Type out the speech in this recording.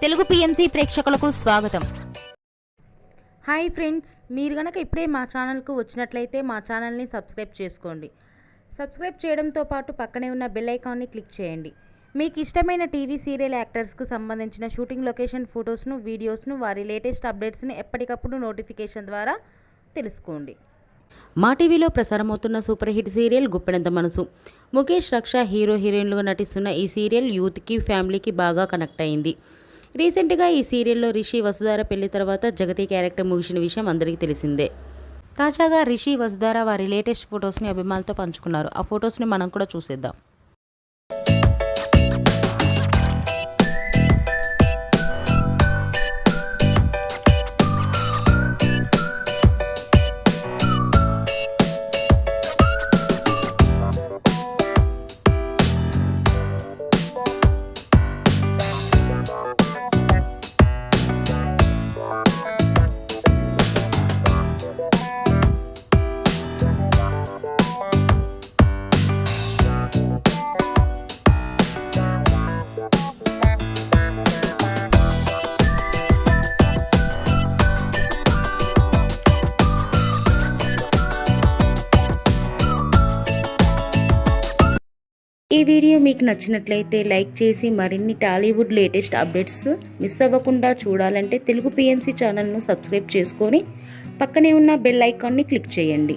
Telugu PMC ప్రేక్షకులకు స్వాగతం. Hi friends, మీరు గనక ఇప్పుడే మా ఛానల్కు వచ్చినట్లయితే మా ఛానల్ని సబ్స్క్రైబ్ చేసుకోండి. సబ్స్క్రైబ్ చేయడంతో పాటు పక్కనే ఉన్న బెల్ ఐకాన్ని క్లిక్ చేయండి. మీకు ఇష్టమైన టీవీ సీరియల్ యాక్టర్స్కు సంబంధించిన షూటింగ్ లొకేషన్ ఫొటోస్ను, వీడియోస్ను, వారి లేటెస్ట్ అప్డేట్స్ని ఎప్పటికప్పుడు నోటిఫికేషన్ ద్వారా తెలుసుకోండి. మా టీవీలో ప్రసారమవుతున్న సూపర్ హిట్ సీరియల్ గుప్పెడంత మనసు. ముఖేష్, రక్ష హీరో హీరోయిన్లుగా నటిస్తున్న ఈ సీరియల్ యూత్కి, ఫ్యామిలీకి బాగా కనెక్ట్ అయింది. రీసెంట్గా ఈ సీరియల్లో రిషి, వసుధార పెళ్లి తర్వాత జగతి క్యారెక్టర్ ముగిసిన విషయం అందరికీ తెలిసిందే. తాజాగా రిషి, వసుధార వారి లేటెస్ట్ ఫొటోస్ని అభిమానులతో పంచుకున్నారు. ఆ ఫొటోస్ని మనం కూడా చూసేద్దాం. ఈ వీడియో మీకు నచ్చినట్లయితే లైక్ చేసి మరిన్ని టాలీవుడ్ లేటెస్ట్ అప్డేట్స్ మిస్ అవ్వకుండా చూడాలంటే తెలుగు పిఎంసి ఛానల్ను సబ్స్క్రైబ్ చేసుకొని పక్కనే ఉన్న బెల్ ఐకాన్ని క్లిక్ చేయండి.